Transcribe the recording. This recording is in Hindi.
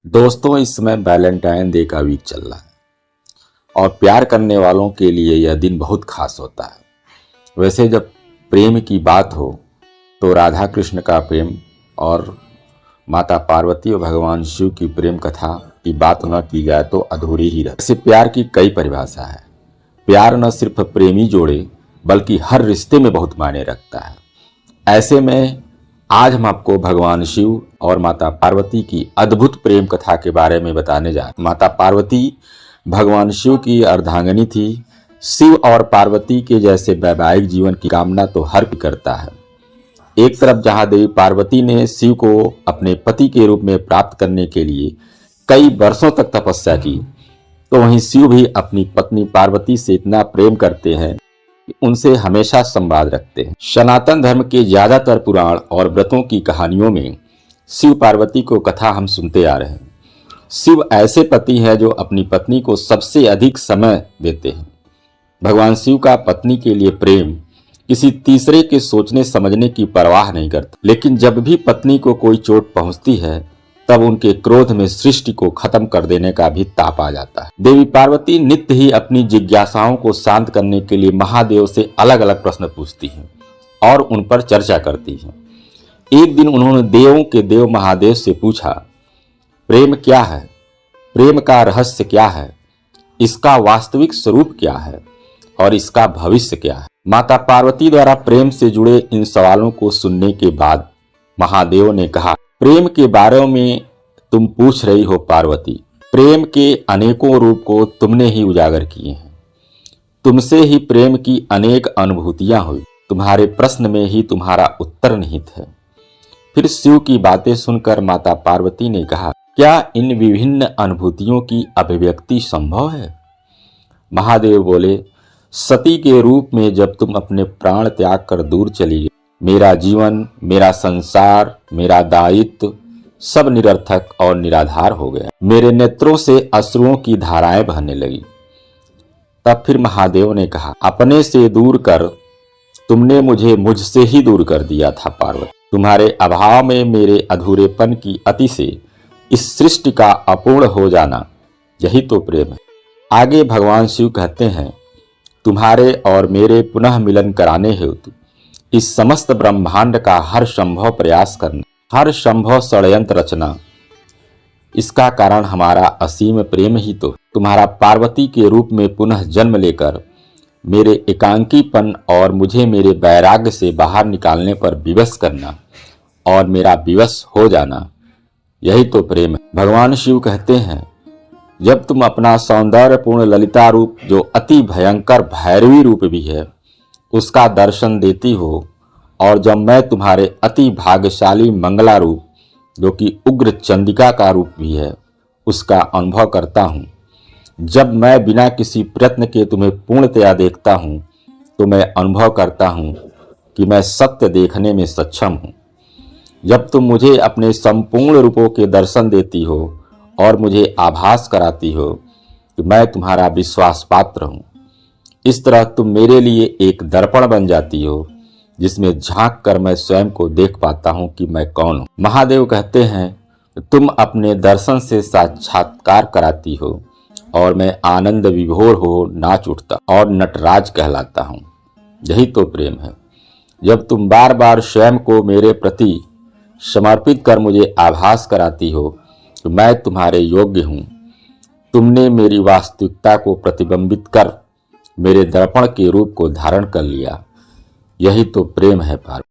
दोस्तों, इस समय वैलेंटाइन डे का वीक चल रहा है और प्यार करने वालों के लिए यह दिन बहुत खास होता है। वैसे जब प्रेम की बात हो तो राधा कृष्ण का प्रेम और माता पार्वती और भगवान शिव की प्रेम कथा की बात न की जाए तो अधूरी ही रहती। ऐसे प्यार की कई परिभाषा है। प्यार न सिर्फ प्रेमी जोड़े बल्कि हर रिश्ते में बहुत मायने रखता है। ऐसे में आज हम आपको भगवान शिव और माता पार्वती की अद्भुत प्रेम कथा के बारे में बताने जा रहे हैं। माता पार्वती भगवान शिव की अर्धांगिनी थी। शिव और पार्वती के जैसे वैवाहिक जीवन की कामना तो हर कोई करता है। एक तरफ जहां देवी पार्वती ने शिव को अपने पति के रूप में प्राप्त करने के लिए कई वर्षों तक तपस्या की, तो वहीं शिव भी अपनी पत्नी पार्वती से इतना प्रेम करते हैं कि उनसे हमेशा संवाद रखते हैं। सनातन धर्म के ज्यादातर पुराण और व्रतों की कहानियों में शिव पार्वती को कथा हम सुनते आ रहे हैं। शिव ऐसे पति हैं जो अपनी पत्नी को सबसे अधिक समय देते हैं। भगवान शिव का पत्नी के लिए प्रेम किसी तीसरे के सोचने समझने की परवाह नहीं करता, लेकिन जब भी पत्नी को कोई चोट पहुंचती है तब उनके क्रोध में सृष्टि को खत्म कर देने का भी ताप आ जाता है। देवी पार्वती नित्य ही अपनी जिज्ञासाओं को शांत करने के लिए महादेव से अलग अलग प्रश्न पूछती हैं और उन पर चर्चा करती हैं। एक दिन उन्होंने देवों के देव महादेव से पूछा, प्रेम क्या है? प्रेम का रहस्य क्या है? इसका वास्तविक स्वरूप क्या है और इसका भविष्य क्या है? माता पार्वती द्वारा प्रेम से जुड़े इन सवालों को सुनने के बाद महादेव ने कहा, प्रेम के बारे में तुम पूछ रही हो पार्वती। प्रेम के अनेकों रूप को तुमने ही उजागर किए हैं। तुमसे ही प्रेम की अनेक अनुभूतियां हुई। तुम्हारे प्रश्न में ही तुम्हारा उत्तर निहित है। फिर शिव की बातें सुनकर माता पार्वती ने कहा, क्या इन विभिन्न अनुभूतियों की अभिव्यक्ति संभव है? महादेव बोले, सती के रूप में जब तुम अपने प्राण त्याग कर दूर चली गई, मेरा जीवन, मेरा संसार, मेरा दायित्व सब निरर्थक और निराधार हो गया। मेरे नेत्रों से अश्रुओं की धाराएं बहने लगी। तब फिर महादेव ने कहा, अपने से दूर कर तुमने मुझे मुझसे ही दूर कर दिया था पार्वती। तुम्हारे अभाव में मेरे अधूरेपन की अति से इस सृष्टि का अपूर्ण हो जाना, यही तो प्रेम है। आगे भगवान शिव कहते हैं, तुम्हारे और मेरे पुनः मिलन कराने हेतु इस समस्त ब्रह्मांड का हर संभव प्रयास करना, हर संभव षड्यंत्र रचना, इसका कारण हमारा असीम प्रेम ही तो। तुम्हारा पार्वती के रूप में पुनः जन्म लेकर मेरे एकांकीपन और मुझे मेरे वैराग्य से बाहर निकालने पर विवश करना और मेरा विवश हो जाना, यही तो प्रेम है। भगवान शिव कहते हैं, जब तुम अपना सौंदर्यपूर्ण ललिता रूप, जो अति भयंकर भैरवी रूप भी है, उसका दर्शन देती हो, और जब मैं तुम्हारे अति भाग्यशाली मंगला रूप, जो कि उग्र चंडिका का रूप भी है, उसका अनुभव करता हूँ, जब मैं बिना किसी प्रयत्न के तुम्हें पूर्णतया देखता हूँ, तो मैं अनुभव करता हूँ कि मैं सत्य देखने में सक्षम हूँ। जब तुम मुझे अपने संपूर्ण रूपों के दर्शन देती हो और मुझे आभास कराती हो कि मैं तुम्हारा विश्वास पात्र हूँ, इस तरह तुम मेरे लिए एक दर्पण बन जाती हो, जिसमें झांक कर मैं स्वयं को देख पाता हूँ कि मैं कौन हूँ। महादेव कहते हैं, तुम अपने दर्शन से साक्षात्कार कराती हो और मैं आनंद विभोर हो नाच उठता और नटराज कहलाता हूँ, यही तो प्रेम है। जब तुम बार बार स्वयं को मेरे प्रति समर्पित कर मुझे आभास कराती हो कि मैं तुम्हारे योग्य हूँ, तुमने मेरी वास्तविकता को प्रतिबिंबित कर मेरे दर्पण के रूप को धारण कर लिया, यही तो प्रेम है पार्वती।